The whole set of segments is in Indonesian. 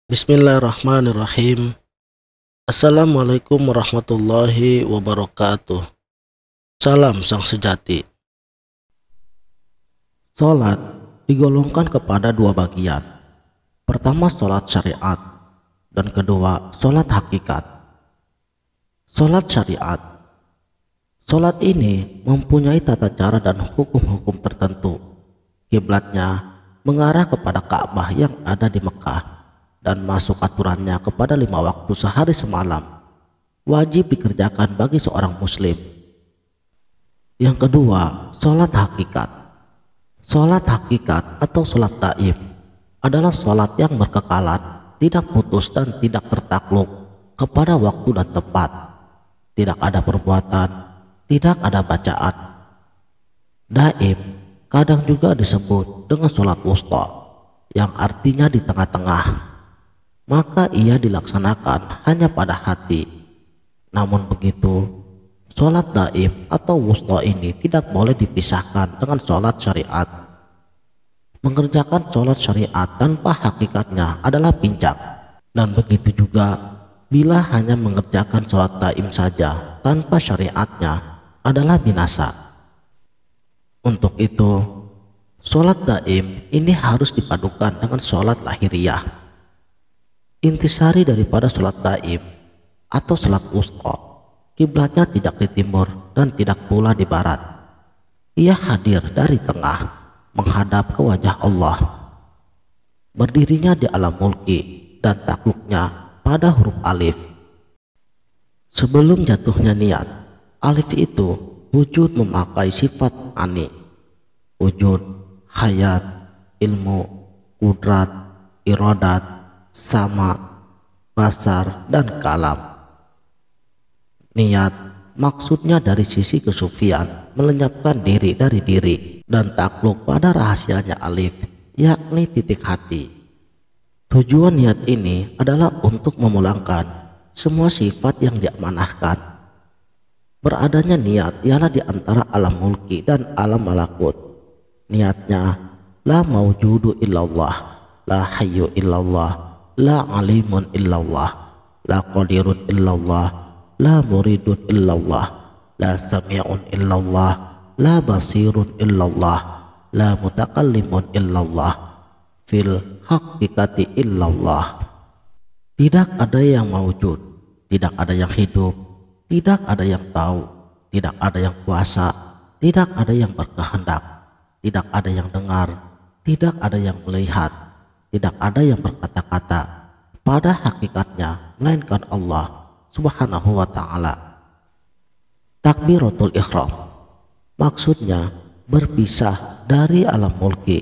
Bismillahirrahmanirrahim. Assalamualaikum warahmatullahi wabarakatuh. Salam sang sejati. Salat digolongkan kepada dua bagian. Pertama salat syariat dan kedua salat hakikat. Salat syariat. Salat ini mempunyai tata cara dan hukum-hukum tertentu. Kiblatnya mengarah kepada Ka'bah yang ada di Mekah dan masuk aturannya kepada 5 waktu sehari semalam, wajib dikerjakan bagi seorang muslim. Yang kedua, sholat hakikat. Sholat hakikat atau sholat gaib adalah sholat yang berkekalan, tidak putus dan tidak tertakluk kepada waktu dan tempat. Tidak ada perbuatan, tidak ada bacaan. Daib kadang juga disebut dengan sholat wusta, yang artinya di tengah-tengah. Maka ia dilaksanakan hanya pada hati. Namun begitu, sholat gaib atau wusta ini tidak boleh dipisahkan dengan sholat syariat. Mengerjakan sholat syariat tanpa hakikatnya adalah pincang, dan begitu juga bila hanya mengerjakan sholat gaib saja tanpa syariatnya adalah binasa. Untuk itu, sholat gaib ini harus dipadukan dengan sholat lahiriah. Intisari daripada sholat gaib atau sholat wusta, kiblatnya tidak di timur dan tidak pula di barat. Ia hadir dari tengah, menghadap ke wajah Allah. Berdirinya di alam mulki dan takluknya pada huruf alif. Sebelum jatuhnya niat, alif itu wujud memakai sifat ani, wujud, hayat, ilmu, kudrat, iradat, sama, basar, dan kalam. Niat maksudnya dari sisi kesufian melenyapkan diri dari diri dan takluk pada rahasianya alif, yakni titik hati. Tujuan niat ini adalah untuk memulangkan semua sifat yang diamanahkan. Beradanya niat ialah di antara alam mulki dan alam malakut. Niatnya la maujudu illallah, la hayyu illallah, la alimun illallah, la qadirun illallah, la muridun illallah, la sami'un illallah, la basirun illallah, la mutakallimun illallah, fil haqiqati illallah. Tidak ada yang mawujud, tidak ada yang hidup, tidak ada yang tahu, tidak ada yang kuasa, tidak ada yang berkehendak, tidak ada yang dengar, tidak ada yang melihat, tidak ada yang berkata-kata pada hakikatnya melainkan Allah Subhanahu wa ta'ala. Takbiratul ihram maksudnya berpisah dari alam mulki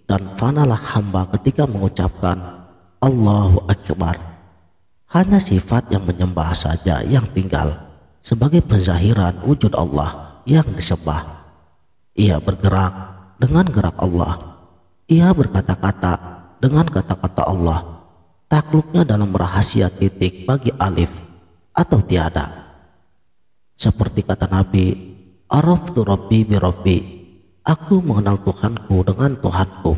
dan fanalah hamba ketika mengucapkan Allahu Akbar. Hanya sifat yang menyembah saja yang tinggal sebagai penzahiran wujud Allah yang disembah. Ia bergerak dengan gerak Allah, ia berkata-kata dengan kata-kata Allah. Takluknya dalam rahasia titik bagi alif atau tiada. Seperti kata Nabi, araftu rabbi bi rabbi, aku mengenal Tuhanku dengan Tuhanku.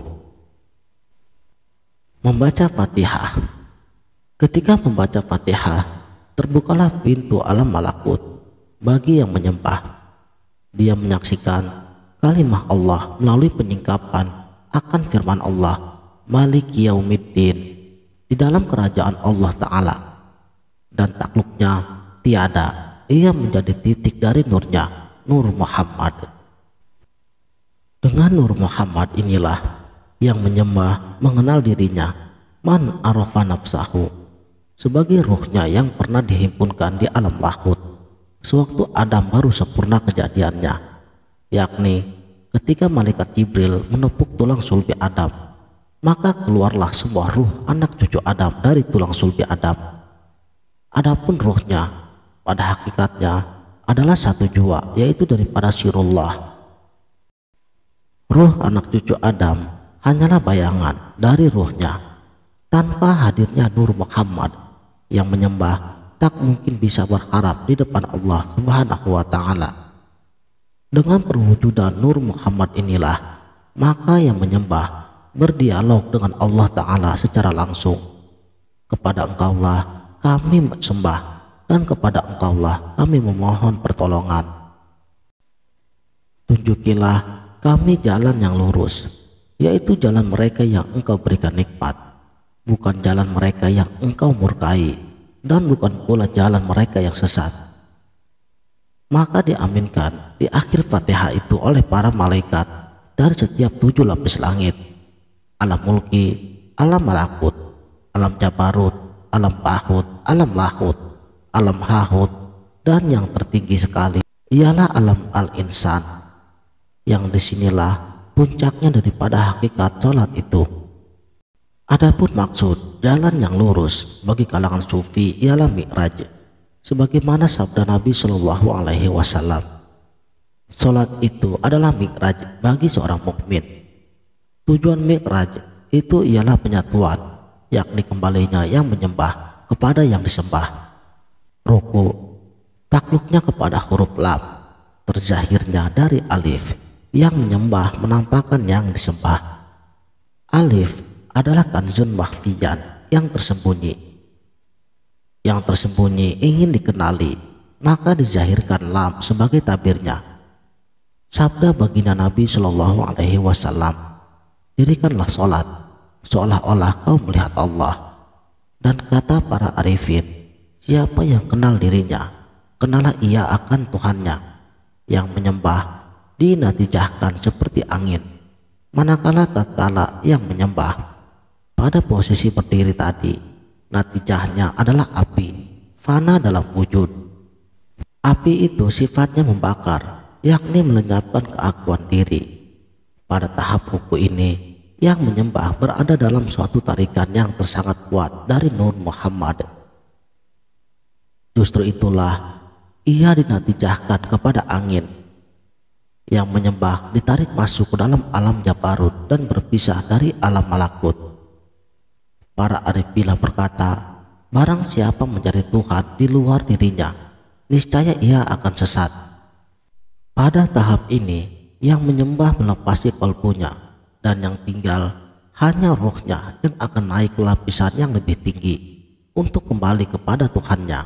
Membaca Fatihah. Ketika membaca Fatihah, terbukalah pintu alam malakut bagi yang menyembah. Dia menyaksikan kalimah Allah melalui penyingkapan akan firman Allah Maliki Yaumiddin di dalam kerajaan Allah Ta'ala, dan takluknya tiada, ia menjadi titik dari nurnya, Nur Muhammad. Dengan Nur Muhammad inilah yang menyembah mengenal dirinya, man arafa nafsahu, sebagai ruhnya yang pernah dihimpunkan di alam lahut sewaktu Adam baru sempurna kejadiannya, yakni ketika malaikat Jibril menepuk tulang sulbi Adam, maka keluarlah sebuah ruh anak cucu Adam dari tulang sulbi Adam. Adapun ruhnya pada hakikatnya adalah satu jua, yaitu daripada sirullah. Ruh anak cucu Adam hanyalah bayangan dari ruhnya. Tanpa hadirnya Nur Muhammad yang menyembah tak mungkin bisa berharap di depan Allah Subhanahu wa ta'ala. Dengan perwujudan Nur Muhammad inilah maka yang menyembah berdialog dengan Allah Ta'ala secara langsung. Kepada Engkaulah kami sembah, dan kepada Engkaulah kami memohon pertolongan. Tunjukilah kami jalan yang lurus, yaitu jalan mereka yang Engkau berikan nikmat, bukan jalan mereka yang Engkau murkai, dan bukan pula jalan mereka yang sesat. Maka diaminkan di akhir Fatihah itu oleh para malaikat dari setiap 7 lapis langit: alam mulki, alam malakut, alam jabarut, alam pahut, alam lahut, alam hahut, dan yang tertinggi sekali ialah alam al-insan, yang disinilah puncaknya daripada hakikat sholat itu. Adapun maksud jalan yang lurus bagi kalangan sufi ialah mi'raj, sebagaimana sabda Nabi Shallallahu Alaihi Wasallam, sholat itu adalah mi'raj bagi seorang mukmin. Tujuan mi'raj itu ialah penyatuan, yakni kembalinya yang menyembah kepada yang disembah. Ruku, takluknya kepada huruf lam, terzahirnya dari alif, yang menyembah menampakkan yang disembah. Alif adalah kanzun makhfiyan, yang tersembunyi. Yang tersembunyi ingin dikenali, maka dizahirkan lam sebagai tabirnya. Sabda baginda Nabi Shallallahu Alaihi Wasallam, dirikanlah sholat seolah-olah kau melihat Allah. Dan kata para arifin, siapa yang kenal dirinya, kenalah ia akan Tuhannya. Yang menyembah dinatijahkan seperti angin, manakala tatkala yang menyembah pada posisi berdiri tadi, natijahnya adalah api, fana dalam wujud. Api itu sifatnya membakar, yakni melenyapkan keakuan diri. Pada tahap ruku ini, yang menyembah berada dalam suatu tarikan yang tersangat kuat dari Nur Muhammad. Justru itulah ia dinatijahkan kepada angin. Yang menyembah ditarik masuk ke dalam alam jabarut dan berpisah dari alam malakut. Para arif billah berkata, barang siapa mencari Tuhan di luar dirinya, niscaya ia akan sesat. Pada tahap ini, yang menyembah melepasi kalbunya, dan yang tinggal hanya ruhnya yang akan naik ke lapisan yang lebih tinggi untuk kembali kepada Tuhannya.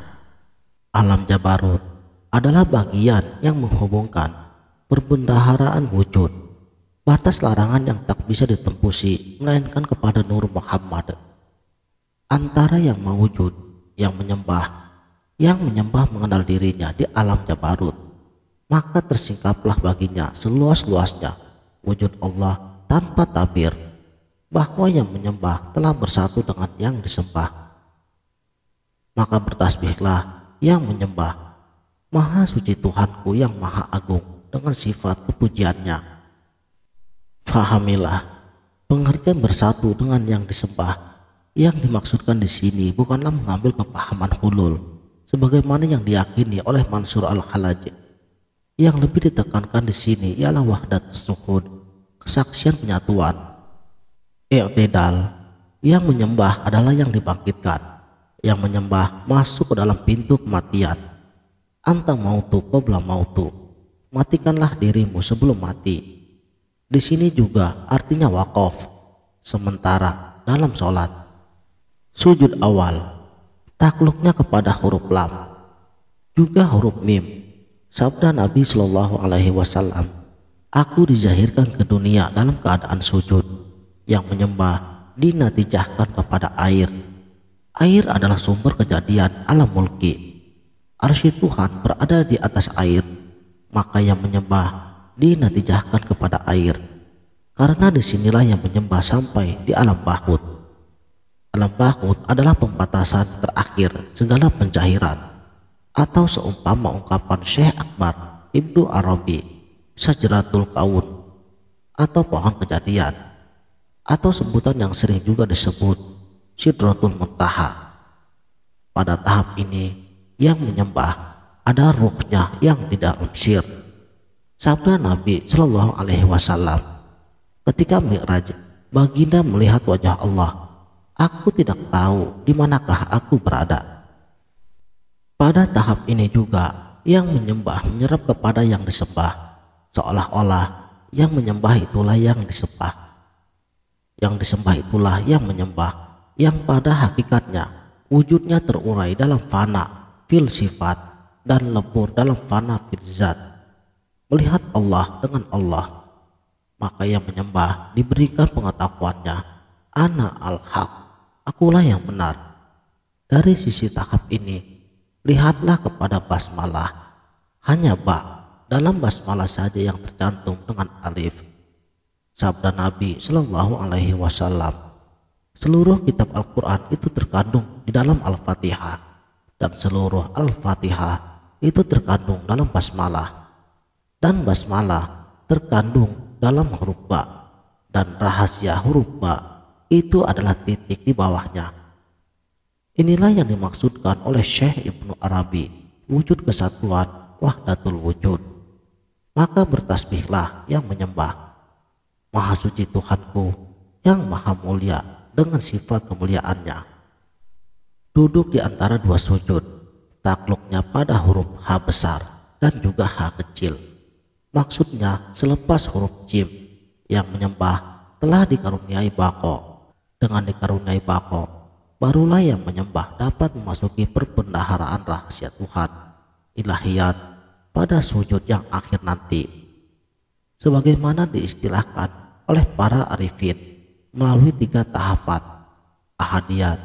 Alam jabarut adalah bagian yang menghubungkan perbendaharaan wujud, batas larangan yang tak bisa ditempusi melainkan kepada Nur Muhammad. Antara yang mewujud, yang menyembah mengenal dirinya di alam jabarut, maka tersingkaplah baginya seluas-luasnya wujud Allah tanpa tabir, bahwa yang menyembah telah bersatu dengan yang disembah. Maka bertasbihlah yang menyembah, Maha suci Tuhanku yang maha agung dengan sifat kepujiannya. Fahamilah, pengertian bersatu dengan yang disembah yang dimaksudkan di sini bukanlah mengambil kepahaman hulul sebagaimana yang diyakini oleh Mansur al-Khalaj. Yang lebih ditekankan di sini ialah wahdat suhud, kesaksian penyatuan. I'tidal, yang menyembah adalah yang dibangkitkan, yang menyembah masuk ke dalam pintu kematian. Anta mautu qabla mautu, matikanlah dirimu sebelum mati. Di sini juga artinya waqaf, sementara dalam sholat. Sujud awal, takluknya kepada huruf lam, juga huruf mim. Sabda Nabi Shallallahu Alaihi Wasallam, aku dizahirkan ke dunia dalam keadaan sujud. Yang menyembah dinatijahkan kepada air. Air adalah sumber kejadian alam mulki. Arsy Tuhan berada di atas air, maka yang menyembah dinatijahkan kepada air. Karena disinilah yang menyembah sampai di alam bahut. Alam bahut adalah pembatasan terakhir segala pencairan, atau seumpama ungkapan Syekh Akbar Ibnu Arabi, Sajratul Kaun, atau pohon kejadian, atau sebutan yang sering juga disebut Sidratul Muntaha. Pada tahap ini, yang menyembah ada ruhnya yang tidak sir. Sabda Nabi Shallallahu Alaihi Wasallam, ketika Mi'raj, baginda melihat wajah Allah, aku tidak tahu di manakah aku berada. Pada tahap ini juga, yang menyembah menyerap kepada yang disembah, seolah-olah yang menyembah itulah yang disembah. Yang disembah itulah yang menyembah, yang pada hakikatnya wujudnya terurai dalam fana fil sifat dan lebur dalam fana fil zat, melihat Allah dengan Allah, maka yang menyembah diberikan pengetahuannya, ana al-haq, akulah yang benar. Dari sisi tahap ini, lihatlah kepada basmalah, hanya ba dalam basmalah saja yang tercantum dengan alif. Sabda Nabi Shallallahu Alaihi Wasallam, seluruh kitab Al-Quran itu terkandung di dalam Al-Fatihah, dan seluruh Al-Fatihah itu terkandung dalam basmalah, dan basmalah terkandung dalam huruf ba, dan rahasia huruf ba itu adalah titik di bawahnya. Inilah yang dimaksudkan oleh Syekh Ibnu Arabi, wujud kesatuan wahdatul wujud. Maka bertasbihlah yang menyembah, Maha suci Tuhanku yang maha mulia dengan sifat kemuliaannya. Duduk di antara dua sujud, takluknya pada huruf H besar dan juga H kecil. Maksudnya selepas huruf jim, yang menyembah telah dikaruniai bako. Dengan dikaruniai bako, barulah yang menyembah dapat memasuki perbendaharaan rahasia Tuhan, ilahiyat, pada sujud yang akhir nanti, sebagaimana diistilahkan oleh para arifin melalui 3 tahapan, ahadiyat,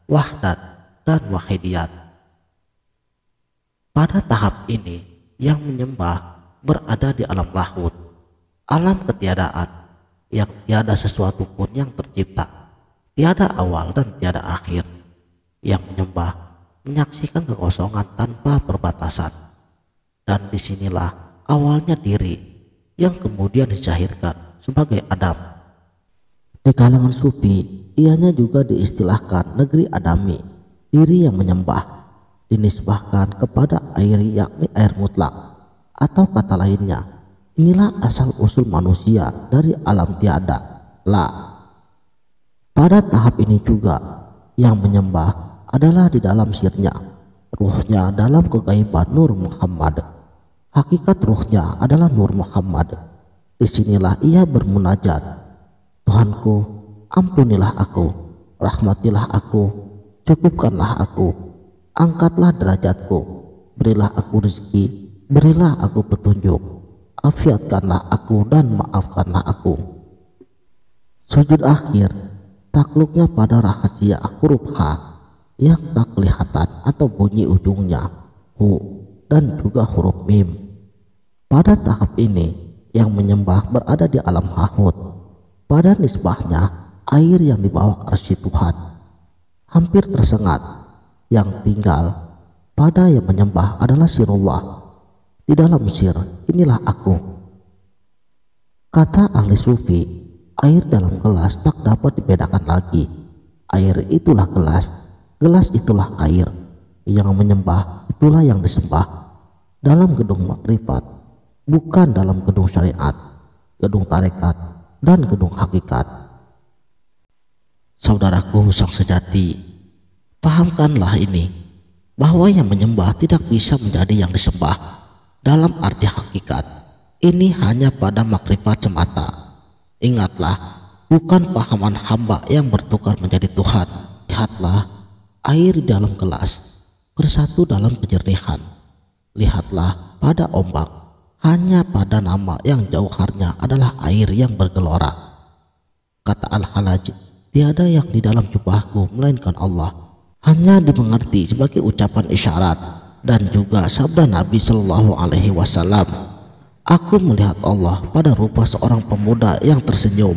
wahdat, dan wahidiyat. Pada tahap ini yang menyembah berada di alam lahut, alam ketiadaan yang tiada sesuatu pun yang tercipta, tiada awal dan tiada akhir. Yang menyembah menyaksikan kekosongan tanpa perbatasan, dan disinilah awalnya diri yang kemudian dicahirkan sebagai Adam. Di kalangan sufi, ianya juga diistilahkan negeri Adami. Diri yang menyembah dinisbahkan kepada air, yakni air mutlak, atau kata lainnya, inilah asal usul manusia dari alam tiada, la. Pada tahap ini juga yang menyembah adalah di dalam sirnya, ruhnya dalam kegaiban Nur Muhammad. Hakikat ruhnya adalah Nur Muhammad. Disinilah ia bermunajat, Tuhanku, ampunilah aku, rahmatilah aku, cukupkanlah aku, angkatlah derajatku, berilah aku rezeki, berilah aku petunjuk, afiatkanlah aku dan maafkanlah aku. Sujud akhir, takluknya pada rahasia huruf H yang tak kelihatan atau bunyi ujungnya, hu, dan juga huruf mim. Pada tahap ini, yang menyembah berada di alam hahut. Pada nisbahnya air yang di bawah arsy Tuhan, hampir tersengat. Yang tinggal pada yang menyembah adalah sirullah. Di dalam sir, inilah aku. Kata ahli sufi, air dalam gelas tak dapat dibedakan lagi. Air itulah gelas, gelas itulah air. Yang menyembah itulah yang disembah. Dalam gedung makrifat, bukan dalam gedung syariat, gedung tarekat, dan gedung hakikat. Saudaraku sang sejati, pahamkanlah ini, bahwa yang menyembah tidak bisa menjadi yang disembah dalam arti hakikat. Ini hanya pada makrifat semata. Ingatlah, bukan pahaman hamba yang bertukar menjadi Tuhan. Lihatlah air di dalam gelas bersatu dalam kejernihan. Lihatlah pada ombak, hanya pada nama yang jauharnya adalah air yang bergelora. Kata Al-Halaj, tiada yang di dalam jubahku melainkan Allah, hanya dimengerti sebagai ucapan isyarat, dan juga sabda Nabi Shallallahu Alaihi Wasallam, aku melihat Allah pada rupa seorang pemuda yang tersenyum.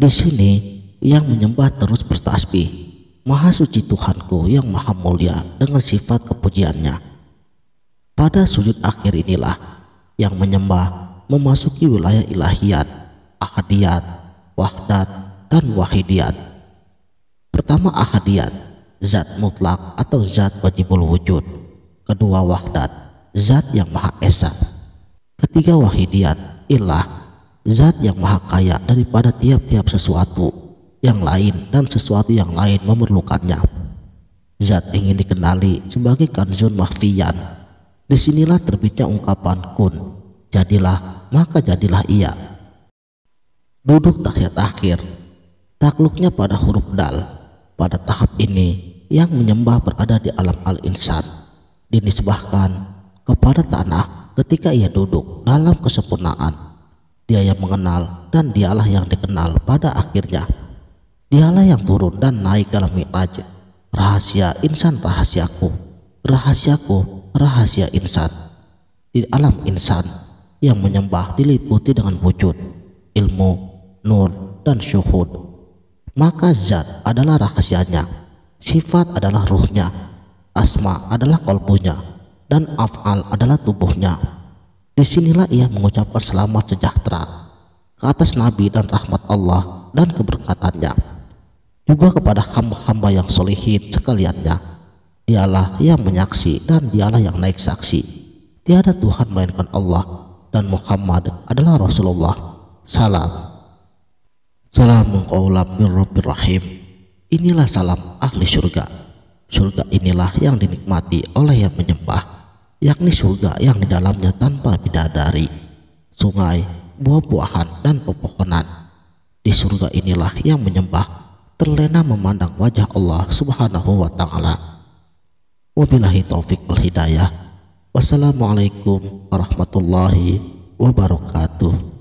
Di sini yang menyembah terus bertasbih, Maha suci Tuhanku yang maha mulia dengan sifat kepujiannya. Pada sujud akhir inilah yang menyembah memasuki wilayah ilahiyat, ahadiyat, wahdat, dan wahidiyat. Pertama ahadiyat, zat mutlak atau zat wajibul wujud. Kedua wahdat, zat yang maha esa. Ketiga wahidiyat, ilah, zat yang maha kaya daripada tiap-tiap sesuatu yang lain dan sesuatu yang lain memerlukannya. Zat ingin dikenali sebagai kanzun mahfiyan. Disinilah terbitnya ungkapan kun, jadilah maka jadilah ia. Duduk tahiyat akhir, takluknya pada huruf dal, Pada tahap ini yang menyembah berada di alam al-insan, dinisbahkan kepada tanah ketika ia duduk dalam kesempurnaan. Dia yang mengenal dan dialah yang dikenal pada akhirnya. Dialah yang turun dan naik dalam mi'raj. Rahasia insan rahasiaku, rahasiaku rahasia insan. Di alam insan yang menyembah diliputi dengan wujud, ilmu, nur, dan syuhud. Maka zat adalah rahasianya, sifat adalah ruhnya, asma adalah kolbunya, dan af'al adalah tubuhnya. Disinilah ia mengucapkan selamat sejahtera ke atas Nabi dan rahmat Allah dan keberkatannya, juga kepada hamba-hamba yang solihin sekaliannya. Dialah yang menyaksi dan dialah yang naik saksi. Tiada Tuhan melainkan Allah dan Muhammad adalah Rasulullah. Salam. Salamun qaulam min Rabbir Rahim. Inilah salam ahli surga. Surga inilah yang dinikmati oleh yang menyembah, yakni surga yang di dalamnya tanpa bidadari, sungai, buah-buahan, dan pepohonan. Di surga inilah yang menyembah terlena memandang wajah Allah Subhanahu wa Ta'ala. Wabillahi taufik wal hidayah. Wassalamualaikum warahmatullahi wabarakatuh.